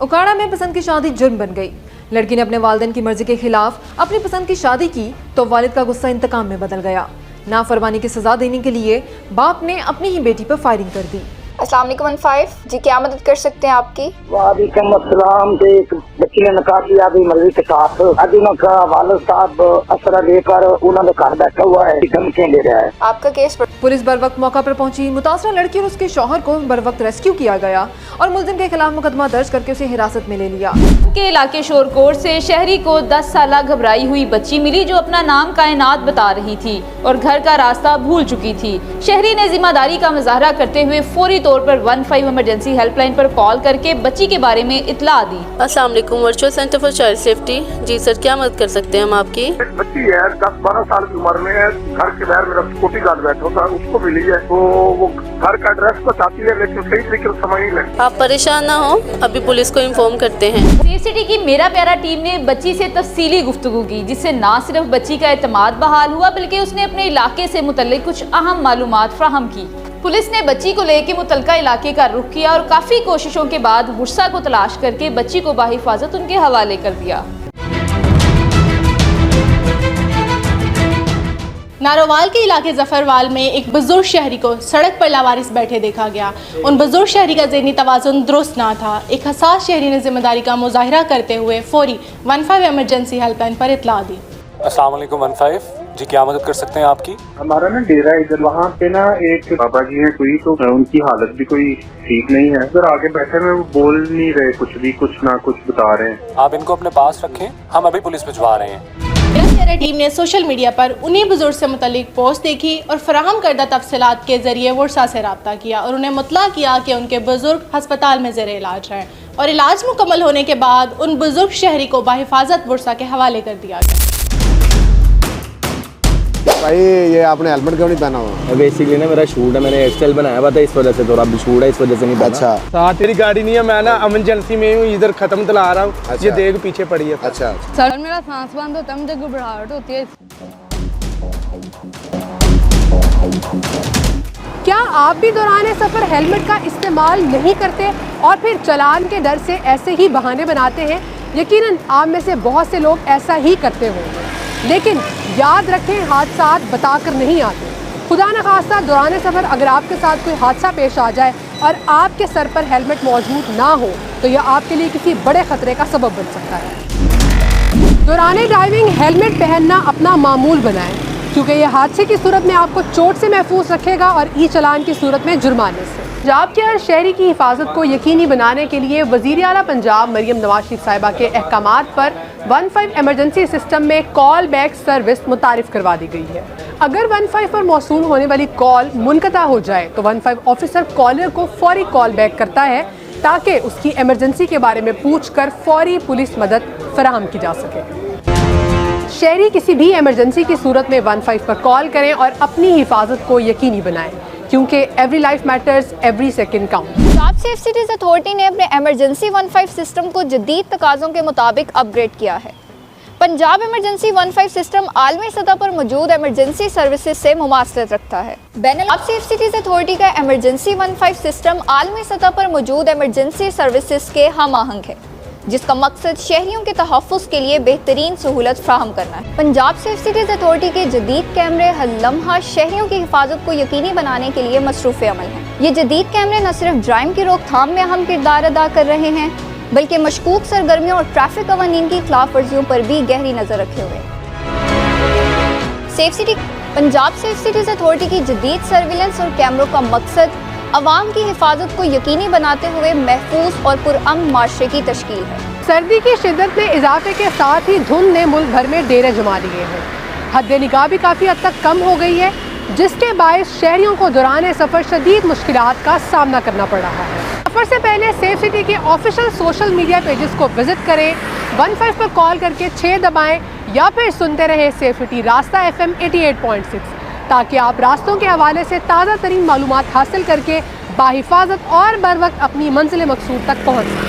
उकाड़ा में पसंद की शादी जुर्म बन गई। लड़की ने अपने वालिदैन की मर्जी के खिलाफ अपनी पसंद की शादी की तो वालिद का गुस्सा इंतकाम में बदल गया। नाफरमानी की सजा देने के लिए बाप ने अपनी ही बेटी पर फायरिंग कर दी। अस्सलाम वालेकुम 15 जी, क्या मदद कर सकते हैं आपकी? वालेकुम अस्सलाम। एक बच्ची ने निकाह किया अभी मर्जी के साथ। अभी उनका वालिद साहब असरा लेकर उन्होंने घर बैठा हुआ है, धमकियां दे रहा है। आपका केस पुलिस बर वक्त मौका पर पहुंची। मुतासरा लड़की और उसके शौहर को बर वक्त रेस्क्यू किया गया और मुलजिम के खिलाफ मुकदमा दर्ज करके उसे हिरासत में ले लिया। के इलाके शोरकोट से शहरी को 10 साल घबराई हुई बच्ची मिली जो अपना नाम कायनात बता रही थी और घर का रास्ता भूल चुकी थी। शहरी ने जिम्मेदारी का मुजाहरा करते हुए फौरी तौर पर 15 इमरजेंसी हेल्पलाइन पर कॉल करके बच्ची के बारे में इत्तला दी। अस्सलाम वालेकुम, virtual centre for child safety. जी सर, क्या मदद कर सकते हैं हम आपकी? एक बच्ची है 10-12 साल की उम्र में है, घर के बाहर मेरा सिक्योरिटी गार्ड बैठा था, उसको मिली है तो वो घर का एड्रेस बताती है लेकिन सही तरीके से समझ नहीं लगता। आप परेशान ना हो, अभी पुलिस को इन्फॉर्म करते हैं। सेफ सिटी की मेरा प्यारा टीम ने बच्ची से तफसीली गुफ्तगू की जिससे न सिर्फ बच्ची का एतमाद बहाल हुआ बल्कि उसने अपने इलाके से मुतल्लिक कुछ अहम मालूमात फ्राहम की। पुलिस ने बच्ची को लेकर मुतलका इलाके का रुख किया और काफी कोशिशों के बाद गुस्सा को तलाश करके बच्ची को बाहिफाजत उनके हवाले कर दिया। नारोवाल के इलाके जफरवाल में एक बुजुर्ग शहरी को सड़क पर लावारिस बैठे देखा गया। उन बुजुर्ग शहरी का ज़हनी तवाज़ुन दुरुस्त ना था। एक हसास शहरी ने जिम्मेदारी का मुजाहिरा करते हुए फौरी 15 इमरजेंसी हेल्पलाइन पर इत्तला दी। अस्सलाम वालेकुम 15 जी, क्या मदद कर सकते हैं आपकी? हमारा ना डेरा इधर वहाँ पे ना एक बाबा जी है कोई, तो उनकी हालत भी कोई ठीक नहीं है। इधर आगे बैठे में वो बोल नहीं रहे, कुछ ना कुछ बता रहे हैं। आप इनको अपने पास रखें, हम अभी पुलिस भिजवा रहे हैं। टीम ने सोशल मीडिया पर उन्हीं बुजुर्ग से मुतल्लिक पोस्ट देखी और फराहम करदा तफसीलात के जरिए वर्षा से रब्ता किया और उन्हें मुतला किया कि उनके बुजुर्ग अस्पताल में ज़ेरे इलाज हैं और इलाज मुकम्मल होने के बाद उन बुजुर्ग शहरी को बाहिफाजत वर्षा के हवाले कर दिया गया। भाई ये आपने हेलमेट क्यों नहीं पहना हुआ? बेसिकली ना मेरा शूट है, मैंने हेयर स्टाइल बनाया हुआ था इस वजह से, थोड़ा भी शूट है इस वजह से नहीं पहना। अच्छा, साथ तेरी गाड़ी नहीं है, मैं ना इमरजेंसी में हूँ, इधर खत्म तला रहा हूँ। अच्छा। ये देख पीछे पड़ी है। अच्छा सर, मेरा सांस बंद होता है, मुझे घबराहट होती है। क्या आप भी दौरान सफर हेलमेट का इस्तेमाल नहीं करते और फिर चालान के डर से ऐसे ही बहाने बनाते हैं? यकीनन आप में से बहुत से लोग ऐसा ही करते होंगे, लेकिन याद रखें हादसात बताकर नहीं आते। खुदा न खास्ता दौरान सफ़र अगर आपके साथ कोई हादसा पेश आ जाए और आपके सर पर हेलमेट मौजूद ना हो तो यह आपके लिए किसी बड़े ख़तरे का सबब बन सकता है। दौरान ड्राइविंग हेलमेट पहनना अपना मामूल बनाएं, क्योंकि यह हादसे की सूरत में आपको चोट से महफूज रखेगा और ई चालान की सूरत में जुर्माने से। पंजाब के हर शहरी की हिफाजत को यकीनी बनाने के लिए वज़ीर आला पंजाब मरियम नवाज शरीफ साहिबा के अहकामात पर 15 इमरजेंसी सिस्टम में कॉल बैक सर्विस मुतारिफ करवा दी गई है। अगर 15 पर मौसूल होने वाली कॉल मुनक़ता हो जाए तो 15 ऑफिसर कॉलर को फौरी कॉल बैक करता है ताकि उसकी इमरजेंसी के बारे में पूछ कर फौरी पुलिस मदद फराहम की जा सके। शहरी किसी भी इमरजेंसी की सूरत में 15 पर कॉल करें और अपनी हिफाजत को यकीनी बनाएं, क्योंकि every life matters, every second count. Punjab safe cities authority ने अपने इमरजेंसी 15 सिस्टम को जदीद तकाज़ों के मुताबिक अपग्रेड किया है। पंजाब इमरजेंसी 15 सिस्टम आलमी सतह पर मौजूद इमरजेंसी सर्विसेज से मुमासलत रखता है। पंजाब सेफ सिटीज अथॉरिटी का इमरजेंसी 15 सिस्टम आलमी सतह पर मौजूद इमरजेंसी सर्विसेज के हम आहंग है, जिसका मकसद शहरियों के तहफ़्फ़ुज़ के लिए बेहतरीन सहूलत फ्राहम करना है। पंजाब सेफ सिटीज़ अथॉरिटी के जदीद कैमरे हर लम्हा शहरियों की हिफाजत को यकीनी बनाने के लिए मसरूफ़ अमल हैं। ये जदीद कैमरे न सिर्फ ड्राइम की रोकथाम में अहम किरदार अदा कर रहे हैं बल्कि मशकूक सरगर्मियों और ट्रैफिक कवानीन की खिलाफ वर्जियों पर भी गहरी नज़र रखे हुए। पंजाब सेफ सिटीज़ अथॉरिटी की जदीद सर्विलेंस और कैमरों का मकसद अवाम की हिफाजत को यकीनी बनाते हुए महफूज और पुरअमन माशरे की तश्कील है। सर्दी की शिद्दत में इजाफे के साथ ही धुंध ने मुल्क भर में डेरे जमा लिए हैं। हद निगाह भी काफ़ी हद तक कम हो गई है, जिसके बायस शहरियों को दौरान सफ़र शदीद मुश्किलात का सामना करना पड़ रहा है। सफ़र से पहले सेफ सिटी के ऑफिशियल सोशल मीडिया पेजेस को विजिट करें, 15 पर कॉल करके 6 दबाएं या फिर सुनते रहे सेफ सिटी रास्ता FM 88.6, ताकि आप रास्तों के हवाले से ताज़ा तरीन मालूमात हासिल करके बाहिफाजत और बर वक्त अपनी मंजिल मकसूद तक पहुँच सकें।